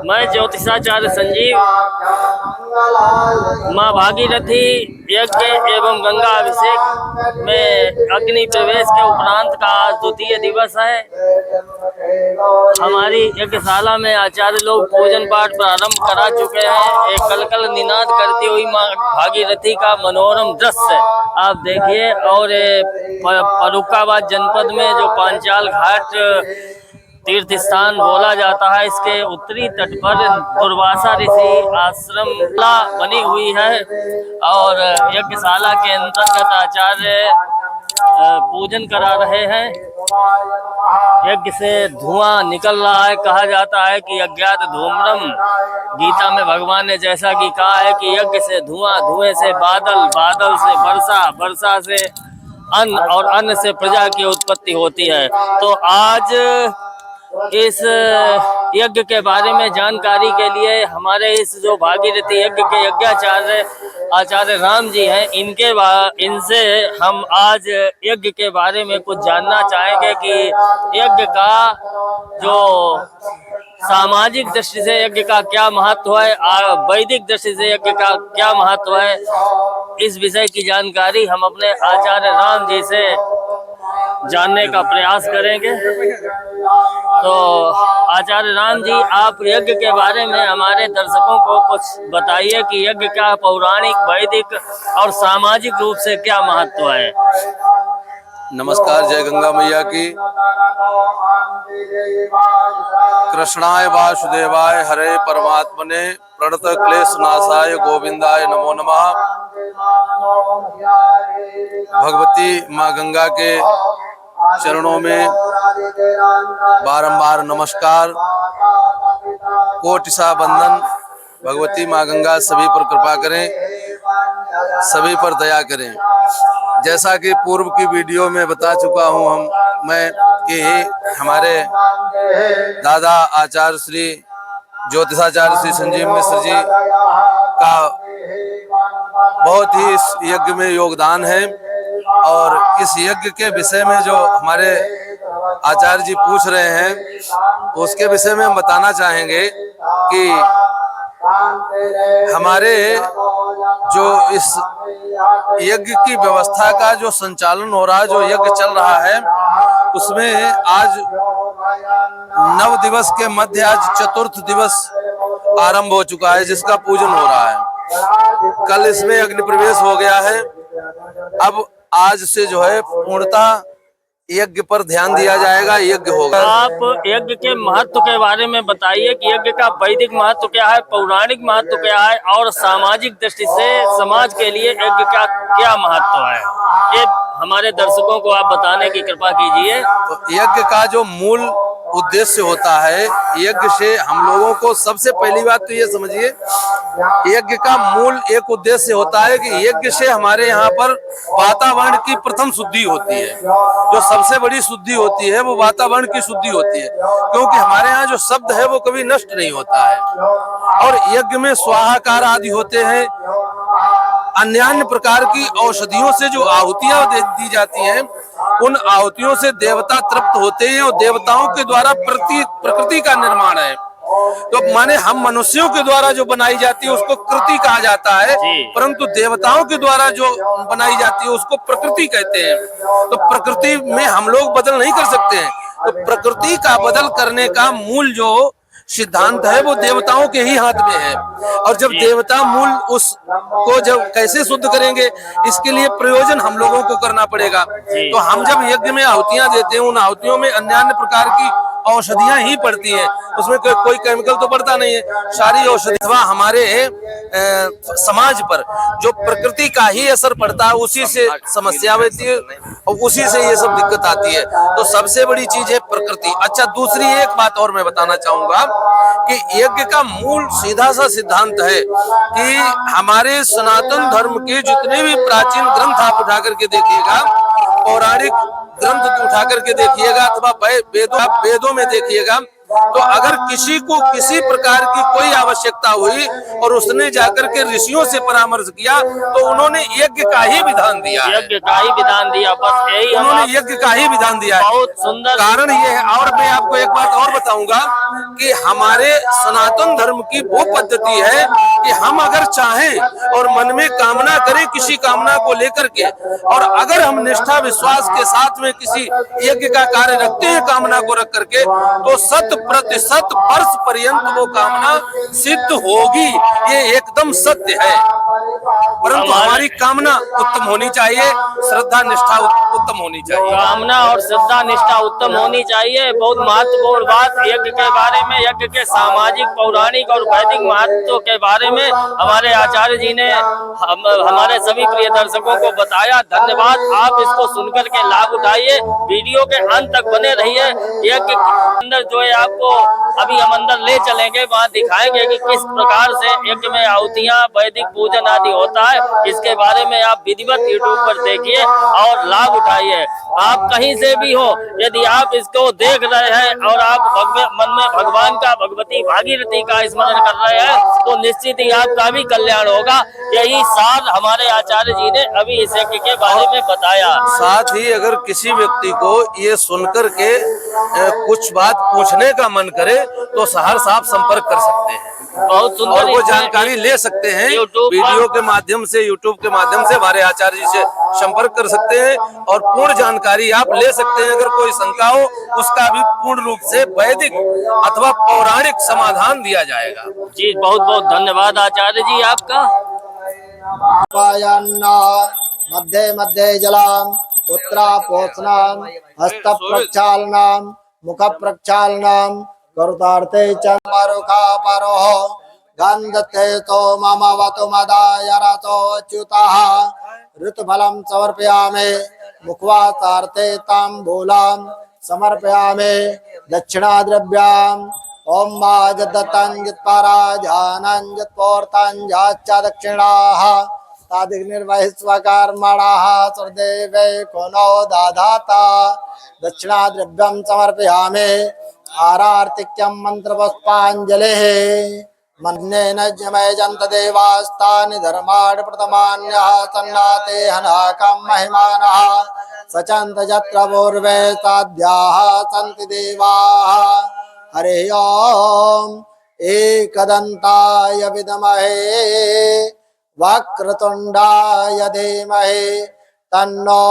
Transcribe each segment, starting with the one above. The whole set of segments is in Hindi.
मैं ज्योतिषाचार्य संजीव माँ भागीरथी यज्ञ एवं गंगा अभिषेक में अग्नि प्रवेश के उपरांत का आज द्वितीय दिवस है। हमारी यज्ञशाला में आचार्य लोग पूजन पाठ प्रारंभ करा चुके हैं। एक कलकल निनाद करती हुई माँ भागीरथी का मनोरम दृश्य आप देखिए। और फर्रुखाबाद जनपद में जो पांचाल घाट तीर्थ स्थान बोला जाता है, इसके उत्तरी तट पर दुर्वासा ऋषि आश्रम बनी हुई है और यज्ञशाला के अंतर्गत आचार्य पूजन करा रहे हैं। यज्ञ से धुआं निकल रहा है। कहा जाता है कि अज्ञात धूम्रम, गीता में भगवान ने जैसा कि कहा है कि यज्ञ से धुआं, धुएं से बादल, बादल से वर्षा, वर्षा से अन्न और अन्न से प्रजा की उत्पत्ति होती है। तो आज इस यज्ञ के बारे में जानकारी के लिए हमारे इस जो भागीरथी यज्ञ के यज्ञाचार्य आचार्य राम जी हैं, इनसे हम आज यज्ञ के बारे में कुछ जानना चाहेंगे कि यज्ञ का जो सामाजिक दृष्टि से यज्ञ का क्या महत्व है, वैदिक दृष्टि से यज्ञ का क्या महत्व है। इस विषय की जानकारी हम अपने आचार्य राम जी से जानने का प्रयास करेंगे। तो आचार्य राम जी, आप यज्ञ के बारे में हमारे दर्शकों को कुछ बताइए कि यज्ञ का पौराणिक, वैदिक और सामाजिक रूप से क्या महत्व है। नमस्कार, जय गंगा मैया की। कृष्णाय वासुदेवाय हरे परमात्मने प्रणत क्लेश नाशाय गोविंदाय नमो नमः। भगवती माँ गंगा के चरणों में बारंबार नमस्कार, कोटिसा बंदन। भगवती माँ गंगा सभी पर कृपा करें, सभी पर दया करें। जैसा कि पूर्व की वीडियो में बता चुका हूँ मैं कि हमारे दादा आचार्य श्री ज्योतिषाचार्य श्री संजीव मिश्र जी का बहुत ही इस यज्ञ में योगदान है। और इस यज्ञ के विषय में जो हमारे आचार्य जी पूछ रहे हैं, उसके विषय में हम बताना चाहेंगे कि हमारे जो इस यज्ञ की व्यवस्था का जो संचालन हो रहा है, जो यज्ञ चल रहा है, उसमें आज 9 दिवस के मध्य आज चतुर्थ दिवस आरंभ हो चुका है, जिसका पूजन हो रहा है। कल इसमें अग्नि प्रवेश हो गया है। अब आज से जो है पूर्णतः यज्ञ पर ध्यान दिया जाएगा, यज्ञ होगा। आप यज्ञ के महत्व के बारे में बताइए कि यज्ञ का वैदिक महत्व क्या है, पौराणिक महत्व क्या है और सामाजिक दृष्टि से समाज के लिए यज्ञ का क्या महत्व है, ये हमारे दर्शकों को आप बताने की कृपा कीजिए। तो यज्ञ का जो मूल उद्देश्य होता है, यज्ञ से हम लोगों को सबसे पहली बात तो ये समझिए, यज्ञ का मूल एक उद्देश्य होता है कि यज्ञ से हमारे यहाँ पर वातावरण की प्रथम शुद्धि होती है। जो सबसे बड़ी शुद्धि होती है वो वातावरण की शुद्धि होती है, क्योंकि हमारे यहाँ जो शब्द है वो कभी नष्ट नहीं होता है। और यज्ञ में स्वाहाकार आदि होते हैं, अन्य प्रकार की औषधियों से जो आहुतियां दी जाती हैं, उन आहुतियों से देवता तृप्त होते हैं और देवताओं के द्वारा प्रकृति का निर्माण है। तो माने हम मनुष्यों के द्वारा जो बनाई जाती है उसको कृति कहा जाता है, परंतु देवताओं के द्वारा जो बनाई जाती है उसको प्रकृति कहते हैं। तो प्रकृति में हम लोग बदल नहीं कर सकते हैं। तो प्रकृति का बदल करने का मूल जो सिद्धांत है वो देवताओं के ही हाथ में है। और जब देवता मूल उसको जब कैसे शुद्ध करेंगे, इसके लिए प्रयोजन हम लोगों को करना पड़ेगा। तो हम जब यज्ञ में आहुतियां देते हैं, उन आहुतियों में अन्य प्रकार की औषधियां ही पड़ती हैं, उसमें कोई केमिकल तो पड़ता नहीं है। सारी औषधि हमारे समाज पर जो प्रकृति का ही असर पड़ता है, उसी से समस्या होती है और उसी से ये सब दिक्कत आती है। तो सबसे बड़ी चीज है प्रकृति। अच्छा, दूसरी एक बात और मैं बताना चाहूंगा कि यज्ञ का मूल सीधा सा सिद्धांत है कि हमारे सनातन धर्म के जितने भी प्राचीन ग्रंथ आप उठा करके देखिएगा, पौराणिक ग्रंथ उठा करके देखिएगा, अथवा वेदों में देखिएगा, तो अगर किसी को किसी प्रकार की कोई आवश्यकता हुई और उसने जाकर के ऋषियों से परामर्श किया तो उन्होंने यज्ञ का ही विधान दिया है। यज्ञ का ही विधान दिया, बस यही उन्होंने यज्ञ का ही विधान दिया है। बहुत सुंदर कारण ये है। और मैं आपको एक बात और बताऊंगा कि हमारे सनातन धर्म की वो पद्धति है कि हम अगर चाहें और मन में कामना करें किसी कामना को लेकर के, और अगर हम निष्ठा विश्वास के साथ में किसी यज्ञ का कार्य रखते हैं कामना को रख करके, तो 100% वर्ष पर्यंत वो कामना सिद्ध होगी। ये एकदम सत्य है। परंतु हमारी कामना उत्तम होनी चाहिए, श्रद्धा निष्ठा उत्तम होनी चाहिए। कामना और श्रद्धा निष्ठा उत्तम होनी चाहिए। बहुत महत्वपूर्ण बात यज्ञ के बारे में, यज्ञ के सामाजिक, पौराणिक और वैदिक महत्व के बारे में हमारे आचार्य जी ने हमारे सभी प्रिय दर्शकों को बताया। धन्यवाद। आप इसको सुनकर के लाभ उठाइए, वीडियो के अंत तक बने रहिए। यज्ञ के अंदर जो है आपको अभी हम अंदर ले चलेंगे, वहाँ दिखाएंगे कि किस प्रकार से यज्ञ में आहुतियाँ, वैदिक पूजन आदि होता है। इसके बारे में आप विधिवत यूट्यूब पर देखिए और लाभ उठाइए। आप कहीं से भी हो, यदि आप इसको देख रहे हैं और आप मन में भगवान का, भगवती भागीरथी का स्मरण कर रहे हैं, तो निश्चित ही आपका भी कल्याण होगा। यही सार हमारे आचार्य जी ने अभी इस यज्ञ के बारे में बताया। साथ ही अगर किसी व्यक्ति को ये सुनकर के कुछ बात पूछने का मन करे तो सहर्ष आप संपर्क कर सकते हैं, बहुत सुंदर, और वो जानकारी ले सकते हैं। वीडियो के माध्यम से, यूट्यूब के माध्यम से हमारे आचार्य जी से संपर्क कर सकते हैं और पूर्ण जानकारी आप ले सकते हैं। अगर कोई शंका हो उसका भी पूर्ण रूप से वैदिक अथवा पौराणिक समाधान दिया जाएगा। जी बहुत बहुत धन्यवाद आचार्य जी आपका। मध्ये मध्ये जलाम उत्तरापोषणाम हस्त प्रक्षालनाम मुख प्रक्षालनाम करुतार्थे चमरुखा परोह गंधते तो मम वतु मदाय रतो अच्युतः ऋतुफलं समर्पयामि मुखवासार्थे ताम्बूलं समर्पयामि दक्षिणाद्रव्याम् ओम माजदत्तं यत्पराजानं यत्पोर्तं याच्च दक्षिणाः तादिग्निर्वहिस्वकर्मणः सुरदेवे कोनो दाधाता दक्षिणाद्रव्यं समर्पयामि आरार्तिक्यं मंत्रपुष्पाञ्जलिः मन्नेन जमयजन्त देवास्तानि धर्माणि प्रथमान्यः सन्नाते हनाकं महिमानः सचन्त यत्र पूर्वे साध्याः सन्ति देवाः। हरे ओम एकदन्ताय विद्महे वक्रतुण्डाय धीमहि तन्नो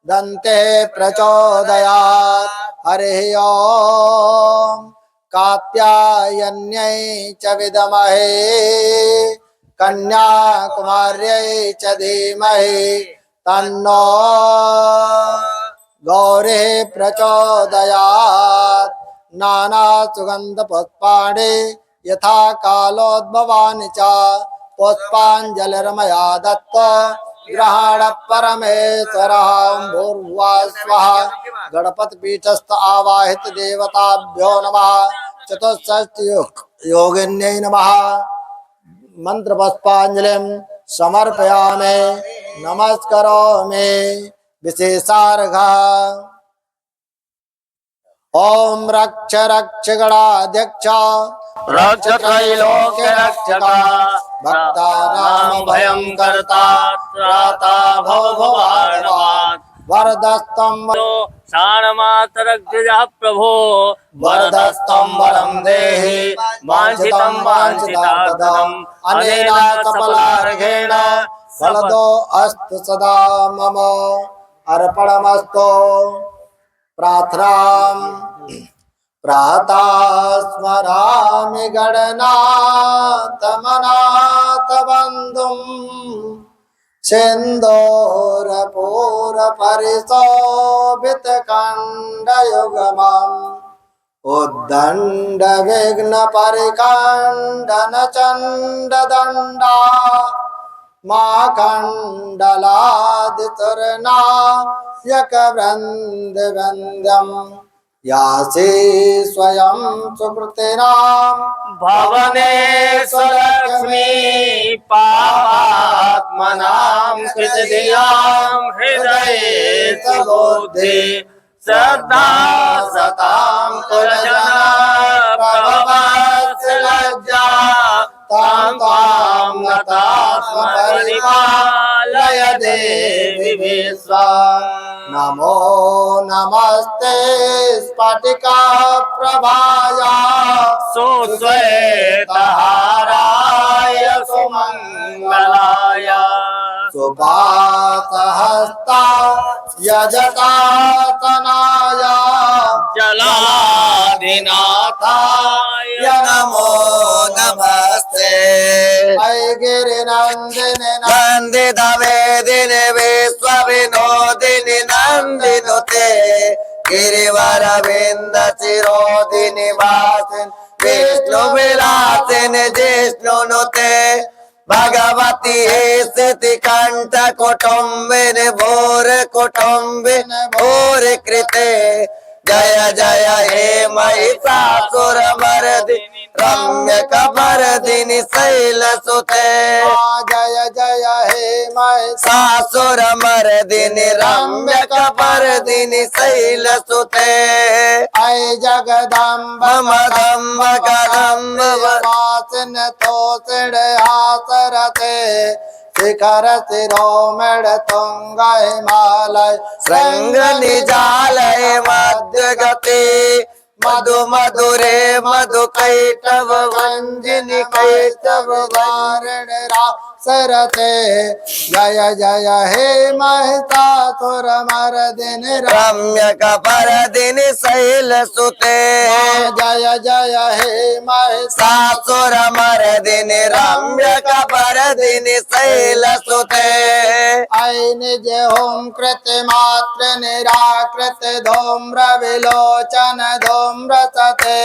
दन्ते प्रचोदयात्। हरे ओम कात्यायन्यै च विद्महे कन्याकुमार्यै च धीमहि तन्नो गौरे प्रचोदयात्। नाना सुगंध पुष्पाणि यथा कालोद्भवानि च पुष्पाञ्जलिर्मया दत्त ग्रहण परमेश्वरः। भूर्भुवः स्वः गणपति पीठस्थ आवाहित देवताभ्यो नमः। चतुष्षष्टि योगिन्यै नमः। मंत्र पुष्पाञ्जलिं समर्पयामि नमस्करोमि। विशेषार्घः ओम रक्ष रक्ष गणाध्यक्ष रक्ष त्रैलोक्य रक्षका भक्तानां भयं कर्ता त्राता भव भवार्णवात्। वरदस्तं शाणमातरग्रजः प्रभो वरदस्तं वरं देहि वाञ्छितं वाञ्छितार्थम् अनेन सफलार्घेण फलदो अस्तु सदा मम अर्पणमस्तु। प्रार्थनां प्रातः स्मरामि गणनाथ मनाथ बन्धुं सिन्दूरपूर परिशोभित खण्डयुग्मम् उद्दण्ड विघ्न परिखण्डन चण्ड दण्डा माखण्डलादितुर्नायक वृन्द वन्द्यम् यासि स्वयं सुकृतिनां भवनेश्वरलक्ष्मी पापात्मनां कृतधियां हृदये सबुद्धि श्रद्धा सतां कुलजना प्रभवत्सलज्जा तां त्वां नता स्म परिपालय देवि विश्वा। नमो नमस्ते स्फटिका प्रभाया सुश्वेतहाराय सुमङ्गलाय सुभासहस्ता यजतातनाय जलाधिनाथाय नमो नमस्ते। अय गिरिनन्दिनि नंदित वेदिनि विश्व विनोदिनि नंदिनुते गिरिवर विंद चिरोदिनि वासिनि विष्णु विलासिनि जिष्णुनुते भगवती स्थिति कंठ कुटुम्बिनि भूर कुटुम्बिनि भूर कृते जय जय हे महिषासुरमर्दिनि रम्यकपर्दिनि शैलसुते जय जय हे सासुरमर्दिनि रम्यकपर्दिनि शैलसुते अय जगदम्ब मदम्ब कदम्ब वासिन तोषिण आसरते शिखर शिरोमण तुंग हिमालय श्रृंग निजालय मध्य गति मधु मधुरे मधु कैटव वंजिनी कैटव वारण सरते जय जय हे महिषासुर मर्दिनि रम्यकपर्दिनि शैलसुते जय जय हे सासुरमर्दिनि रम्यकपर्दिनि शैलसुते अय निज होम कृत मात्र निराकृत धूम्र विलोचन धूम्र सते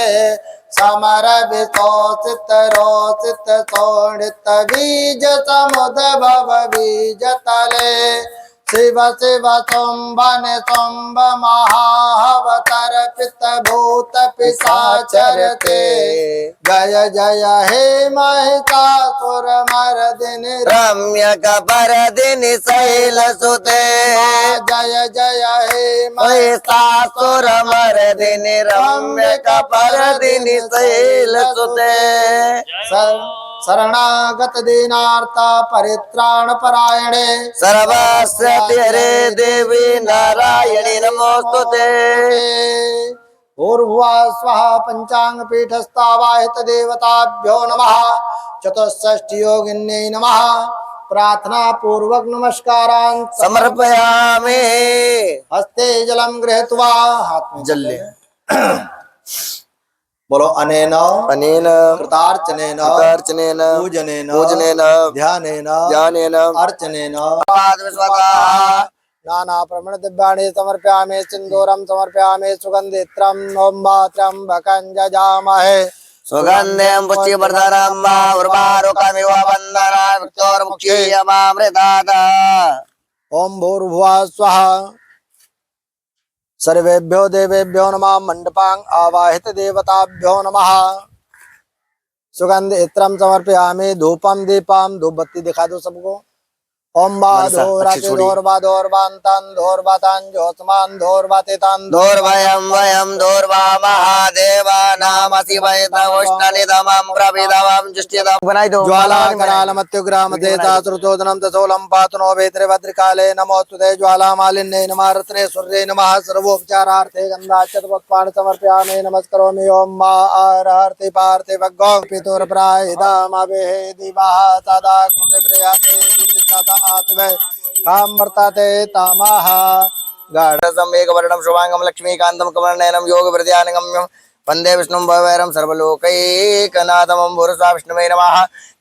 समर विशोषित रोषित शोणित बीज समुद्भव बीज तले शिव शिव शुंभन शुंभ महावतर्पित भूत पिशाचरते जय जय हे महिषासुर मर्दिनि रम्यकपर्दिनि शैलसुते जय जय हे महिषासुरमर्दिनि रम्यकपर्दिनि शैलसुते शरणागत दीनार्थ परित्राण परायणे सर्वस्य हरे देवी नारायणी नमोस्तुते ऊर्ध्वा स्वः पंचांग पीठस्थावाहित देवताभ्यो नमः चतुष्षष्टि योगिन्यै नमः प्रार्थना पूर्वक नमस्कारान् समर्पयामि हस्ते जलम गृहीत्वा हाथ में जल ले। बोलो अनेन अनेन कृतार्चनेन कृतार्चनेन पूजनेन पूजनेन ध्यानेन ध्यानेन अर्चनेन स्वाहा नाना प्रमण दिव्यानि समर्पयामि सिन्दूरं समर्पयामि सुगन्धित्रं त्र्यम्बकं जजामहे सुगन्धिं पुष्टिवर्धनम् उर्वारुकमिव वन्दना मृत्योर्मुक्षीयमामृतात् ओम भूर्भुवः स्वः सर्वेभ्यो देवेभ्यो नमः मंडपांग आवाहित देवताभ्यो नमः सुगंध इत्रम समर्पयामि धूपम दीपम धूप बत्ती दिखा दो सबको ओम बाधोरातिधोर्वादोर्वान्तं धोर्वातां ज्योत्स्मान धोर्वातितां धोर्वयं वयं धोर्वा महादेवानामसि वैतवोष्णनिधमं प्रविधवं जुष्टिदं बनाई दो ज्वालाकरालमत्युग्रामतेजा श्रुतोदनं तसोलं पातुनो वेत्रे भद्रकाले नमोस्तुते ज्वालामालिन्ये नमः रत्ने सूर्ये नमः सर्वोपचारार्थे गन्धाक्षतपुष्पाणि समर्पयामि नमस्करोमि ओम मा आरहर्ति पार्थे भगो पितुर्प्राहिदामवेः दिवः सदा गुणे प्रियते तथा आत्मे काम वर्तते तामः एकवर्णं शुभांगं लक्ष्मीकान्तं कमलनयनं योगवृद्ध्यानगम्यं वन्दे विष्णुं भवैरं सर्वलोकैकनाथं भूर्भुवः विष्णवे नमः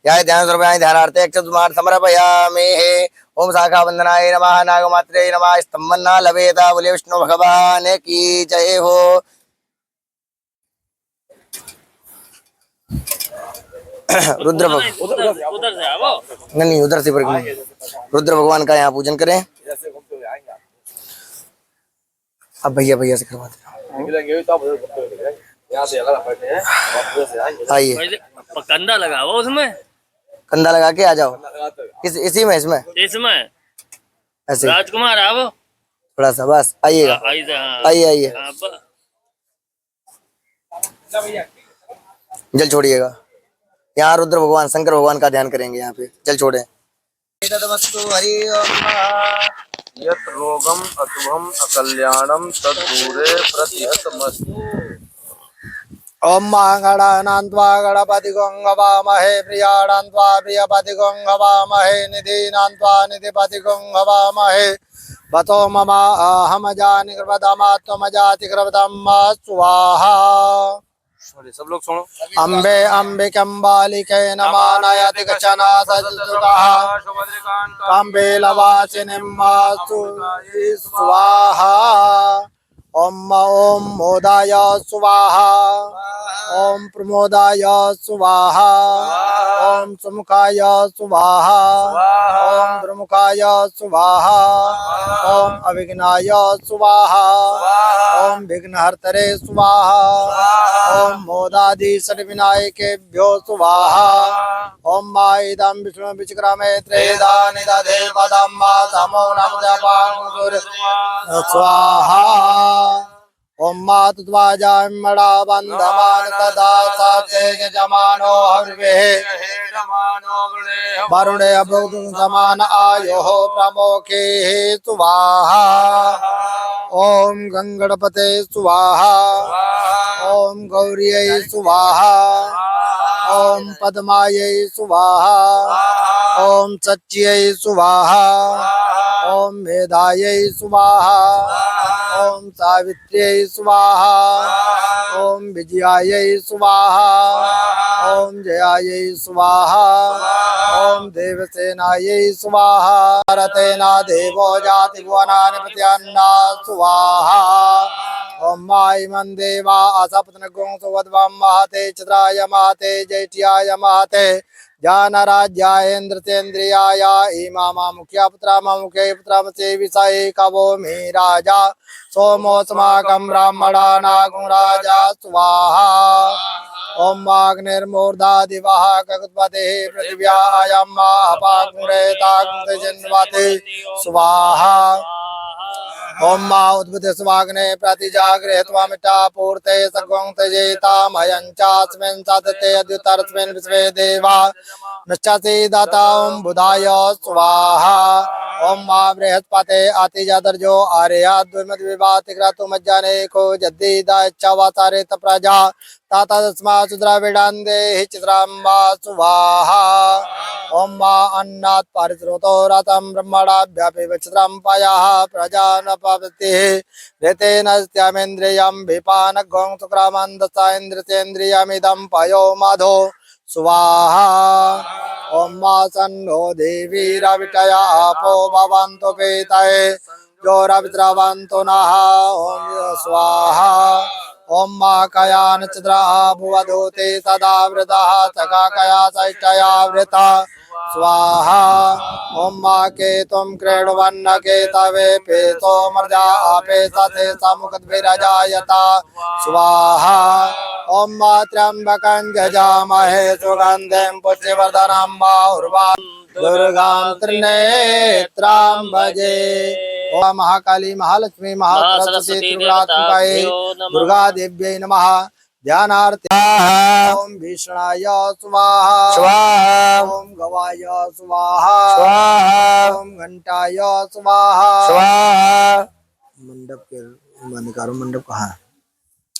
ध्याय ध्यान सर्वयानि ध्यानार्थे अक्षतुमार् समर्पयामि ओम शाखा वंदनाय नमः नागमात्रे नमः स्तंभन्ना लवेता बोले विष्णु भगवान की जय हो। रुद्र उधर से आओ। नहीं उधर से रुद्र भगवान का यहाँ पूजन करें। अब भैया भैया से करवाते आइए कंधा लगाओ उसमें, कंधा लगा के आ जाओ। इसी में इसमें इसमें ऐसे राजकुमार आओ। थोड़ा सा बस आइएगा, ऐसे, हाँ। आइए आइए, हाँ, जल छोड़िएगा। यहाँ रुद्र भगवान शंकर भगवान का ध्यान करेंगे, यहाँ पे जल छोड़े। हरि ओम यत् रोगम अशुभम अकल्याणम तद्दूरे प्रतिहतमस्तु। ओम मंगलानान्त्वा गणपति गंगवामहे प्रियाणान्त्वा प्रियपति गंगवामहे निधीनान्त्वा निधिपति गंगवामहे बतो मम अहमजानि कृपदमात्मजाति कृपदम स्वाहा। सब लोग सुनो। अम्बे अम्बिकम्बालिके नमः नयति कचन सजतुतः अम्बे लवासिनिम्मासु स्वाहा। ओम ओम मोदाय स्वाहा, ओम प्रमोदाय स्वाहा, ओम सुमुखाय स्वाहा, ओम द्रुमुखाय स्वाहा, ओम अविघ्नाय स्वाहा, ओम विघ्नहर्तरे स्वाहा, ओम मोदादि षड्विनायकेभ्यो स्वाहा। ओम मा इदं विष्णु विचक्रमे त्रेदानि दधे पदं मा तमो नमः स्वाहा। ओम मातुत्वाजामड़ा बंधमान तदा साते यजमानो हर्वे वरुणे अभ्युदं समान आयो प्रमोखे स्वाहा। ओम गंगणपते स्वाहा, ओम गौर्यै स्वाहा, ओम पद्मायै स्वाहा, ओम सच्यै स्वाहा, ओम मेधायै स्वाहा, ओम सावित्र्यै स्वाहा, ओम विजयायै स्वाहा, ओम जयायै स्वाहा, ओम देवसेनायै स्वाहा। रतेना देवो जाति भुवनानि प्रत्यन्ना स्वाहा। ओम मायमन देवा असपत्नगुं सुवद्वं महते चित्राय महते जैठ्याय महते जानराज्यायेन्द्रतेन्द्रियाय इमा मुख्या पुत्रा मुखे पुत्र से विषय कवो मे राजा सोमोस्माकं ब्राह्मणानागुं राजा स्वाहा। ओम वाग्निर्मूर्धा दिवः ककुत्पतिः पृथिव्यायं महापाग्मुरेताग्निजन्वते स्वाहा। ओम मा उद्भुते स्वाग्ने प्रतिजागृहे त्वमिटा पूर्ते सर्वं त्यजेतामयं चास्मिन् सतते अद्युतरस्मिन् विश्वे देवा नश्चासि दाता ओम बुधाय स्वाहा। ओम मा बृहस्पते अतिजदर्जो आर्या द्विमद विवाति क्रतुमज्जने को जद्दीदा इच्छावासारे तप्रजा ताता तस्मा सुद्राविडान्दे चित्राम्बा स्वाहा। ओम मा अन्नात् परिश्रुतो रतं ब्रह्मणाभ्यपि विचित्रं पयः प्रजानपतिः ऋतेन स्त्यमेन्द्रियं विपानगं शुक्रमन्दसा इन्द्रसेन्द्रियमिदं पयो मधो स्वाहा। ओम मा सन्नो देवी रविटया आपो भवन्तु पीतये जोरविद्रवन्तु नः ओम स्वाहा। ओम मा कयान चिद्रा भुवधूते सदा वृतः सखा कया सैष्टया वृता स्वाहा। ओम मा केतुं क्रीडवन्न केतवे पेतो मर्जा आपे सते समुखद्विरजायता स्वाहा। ओम मा त्र्यंबकं यजामहे सुगन्धिं पुष्टिवर्धनं माहुर्वारुकं दुर्गां त्रिनेत्रां भजे। ओम महाकाली महालक्ष्मी महासरस्वती त्रिपुरात्मिकायै दुर्गा देव्यै नमः। ध्यानार्थे ओम भीषणाय स्वाहा, स्वाहा ओम गवाय स्वाहा, स्वाहा ओम घंटाय स्वाहा। स्वाहा। मंडप के मानिकारो मंडप कहाँ है?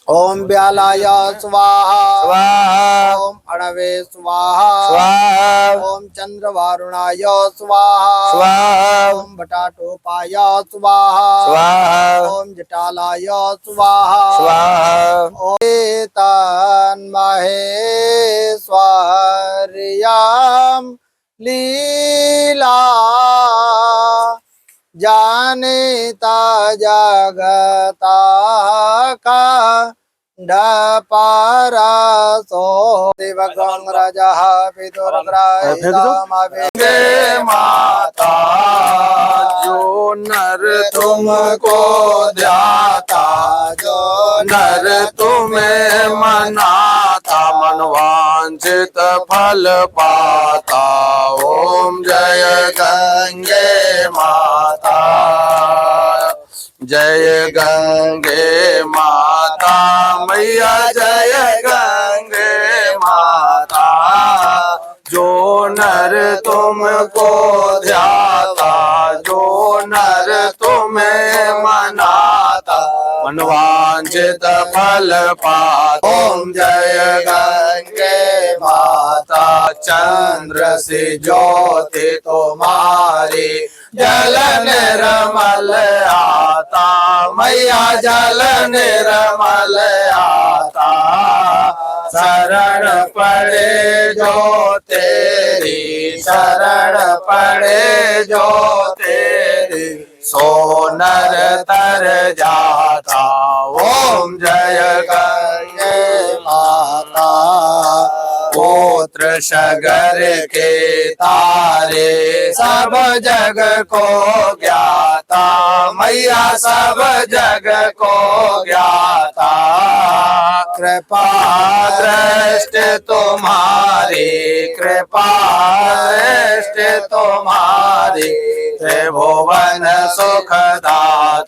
ओम व्यालाय स्वाहा, स्वाहा ओम अणवे स्वाहा, स्वाहा ओम चंद्रवारुणाय स्वाहा, स्वाहा ओम बटाटोपाय स्वाहा, स्वाहा ओम जटालाय स्वाहा, स्वाहा ओम तन्महेश्वर्यां लीला जानिता जगता का डपरसो दिवगं रजः पितुर्ग्राह्यमवे माता जो नर तुमको ध्याता, जो नर तुम्हें मनाता, मनवांछित फल पाता। ओम जय गंगे माता। जय गंगे माता मैया जय गंगे माता। जो नर तुमको ध्याता, जो नर तुम्हें मनाता, मनवांछित फल पाता। ओम जय गंगे माता। चंद्र से ज्योति तुम्हारी, जल निर्मल आता, मैया जल निर्मल आता। शरण पड़े जो तेरी, शरण पड़े जो तेरी, सो नर तर जाता। ओम जय गंगे माता। पुत्र सगर के तारे, सब जग को ज्ञाता, मैया सब जग को ज्ञाता। कृपा दृष्टि तुम्हारी, कृपा दृष्टि तुम्हारी, त्रिभुवन सुखदाता।